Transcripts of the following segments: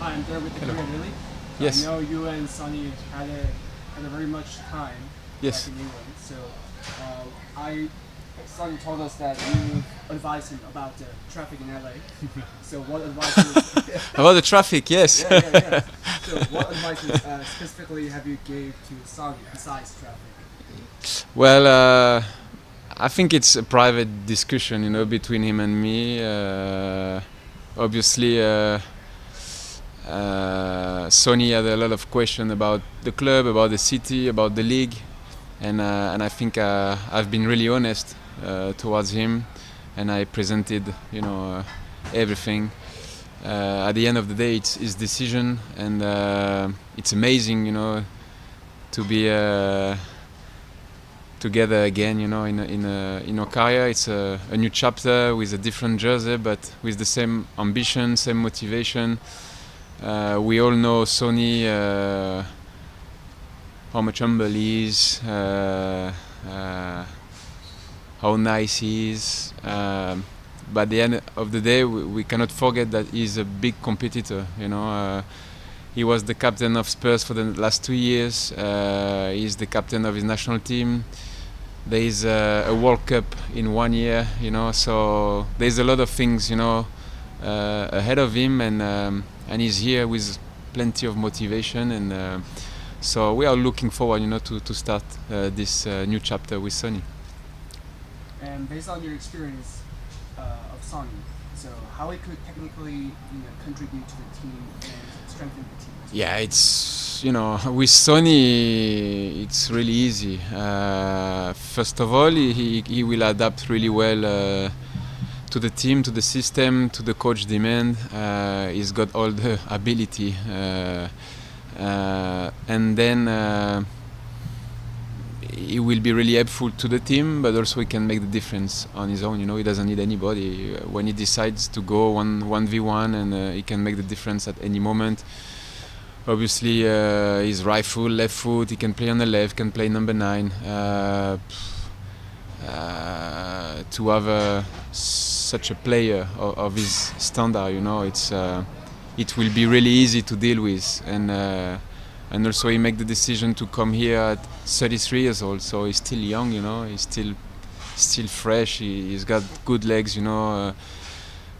Hi, I'm there with the Hello. Korean Lily. Yes. I know you and Sunny had a very much time Yes. back in England. So Sunny told us that you advised him about the traffic in LA. So what advice? About the traffic, yes. Yeah. So what advice specifically have you gave to Sunny besides traffic? Well, I think it's a private discussion, between him and me. Obviously, Sony had a lot of questions about the club, about the city, about the league, and I think I've been really honest towards him, and I presented, everything. At the end of the day, it's his decision, and it's amazing, to be together again, in our career. It's a new chapter with a different jersey, but with the same ambition, same motivation. We all know Sony, how much humble he is, how nice he is. But at the end of the day, we cannot forget that he's a big competitor. He was the captain of Spurs for the last 2 years. He's the captain of his national team. There is a World Cup in 1 year, so there's a lot of things, ahead of him, and he's here with plenty of motivation, and so we are looking forward, to start this new chapter with Sonny. And based on your experience of Sunny, so how it could technically contribute to the team and strengthen the team. Yeah, it's with Sonny, it's really easy. First of all, he will adapt really well to the team, to the system, to the coach demand. He's got all the ability, and then he will be really helpful to the team, but also he can make the difference on his own. He doesn't need anybody. When he decides to go 1v1, and he can make the difference at any moment. Obviously, he's right foot, left foot. He can play on the left, can play number 9. To have such a player of his standard, it will be really easy to deal with, and also he make the decision to come here at 33 years old, so he's still young, he's still fresh. He's got good legs,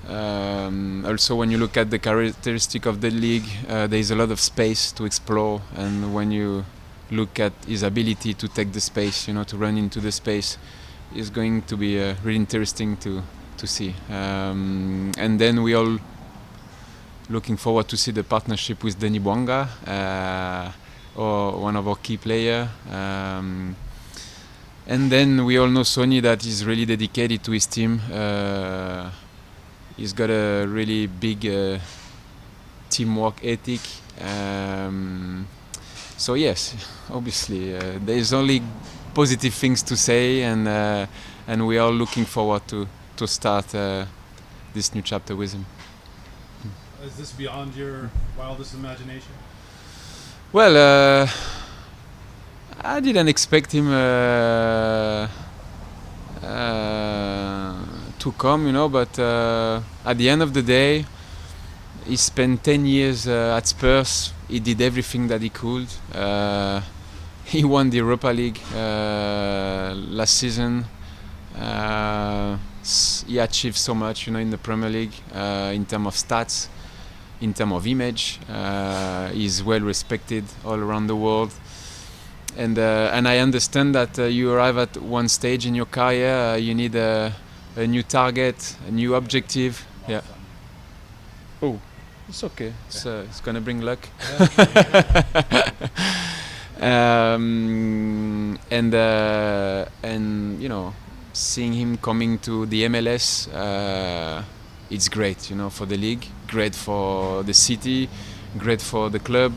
also, when you look at the characteristic of the league, there is a lot of space to explore, and when you look at his ability to take the space, to run into the space, is going to be really interesting to see. And then we all looking forward to see the partnership with Denis Bouanga, or one of our key players. And then we all know Sonny, that is really dedicated to his team. He's got a really big teamwork ethic. So yes, obviously there is only positive things to say, and we are looking forward to start this new chapter with him. Is this beyond your wildest imagination? Well, I didn't expect him to come, but at the end of the day, he spent 10 years at Spurs. He did everything that he could. He won the Europa League last season. He achieved so much, in the Premier League, in terms of stats, in terms of image. He's well respected all around the world. And I understand that you arrive at one stage in your career, you need a new target, a new objective. Yeah. Oh, it's okay. It's gonna bring luck. And seeing him coming to the MLS, it's great, for the league, great for the city, great for the club.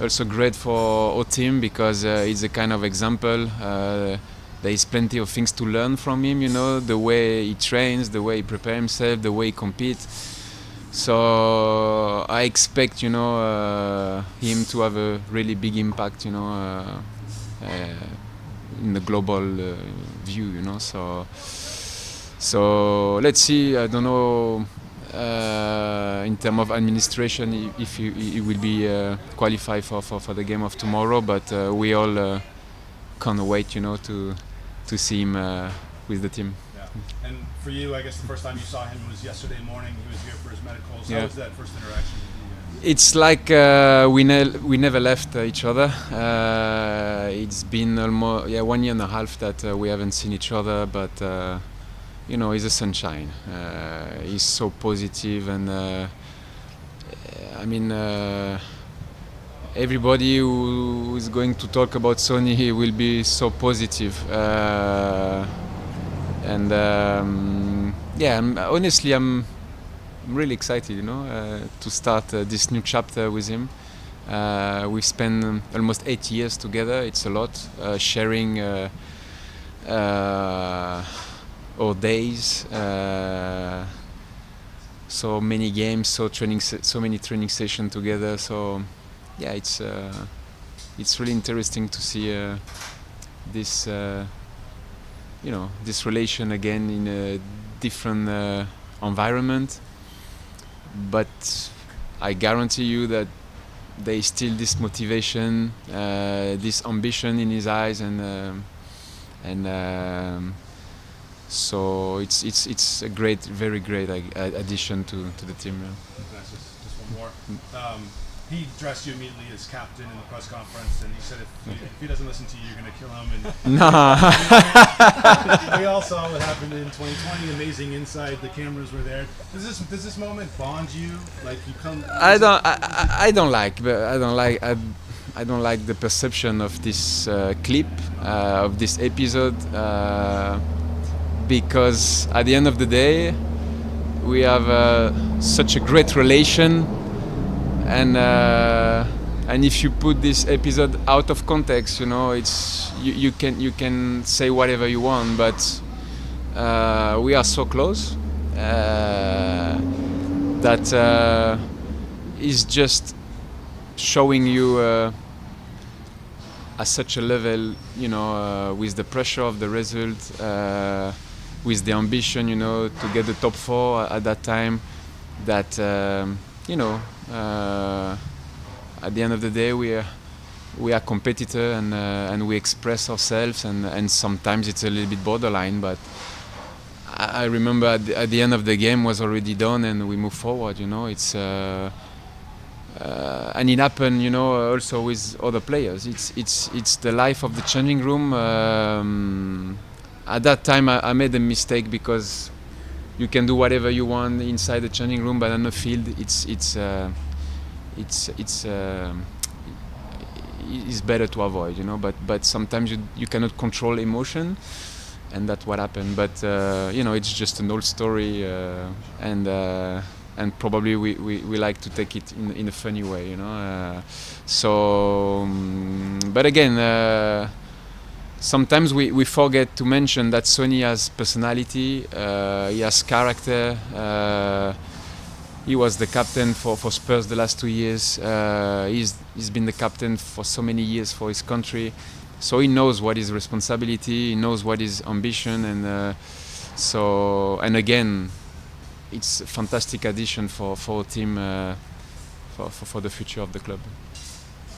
Also great for our team, because he's a kind of example. There is plenty of things to learn from him, the way he trains, the way he prepares himself, the way he competes. So I expect, him to have a really big impact, in the global view, So let's see. I don't know in terms of administration if he will be qualified for the game of tomorrow. But we all can't wait, to see him with the team. Yeah. And for you, I guess the first time you saw him was yesterday morning. He was here for his medicals. Yeah. How was that first interaction? It's like we never left each other. It's been almost 1 year and a half that we haven't seen each other, but he's a sunshine. He's so positive, and everybody who is going to talk about Sonny will be so positive. Honestly, I'm really excited, to start this new chapter with him. We've spent almost 8 years together. It's a lot, sharing our days, so many games, so many training sessions together. So, yeah, it's really interesting to see this, this relation again in a different environment. But I guarantee you that there is still this motivation, this ambition in his eyes, so it's a very great addition to the team. Nice. Just one more. He addressed you immediately as captain in the press conference, and he said if he doesn't listen to you, you're going to kill him. And we all saw what happened in 2020. Amazing insight. The cameras were there. Does this moment bond you? Like you come? I don't like the perception of this clip of this episode because at the end of the day, we have such a great relation. And if you put this episode out of context, it's you can say whatever you want, but we are so close that is just showing you at such a level, with the pressure of the result, with the ambition, to get the top 4 at that time, that at the end of the day, we are competitor and we express ourselves, and sometimes it's a little bit borderline. But I remember at the end of the game was already done, and we move forward. It's and it happened, also with other players. It's the life of the changing room. At that time, I made a mistake because you can do whatever you want inside the changing room, but on the field, it's better to avoid, But sometimes you cannot control emotion, and that's what happened. But it's just an old story, and probably we like to take it in a funny way, But again. Sometimes we forget to mention that Sonny has personality, he has character. He was the captain for Spurs the last 2 years. He's been the captain for so many years for his country, so he knows what is responsibility. He knows what is ambition, and again, it's a fantastic addition for a team for the future of the club.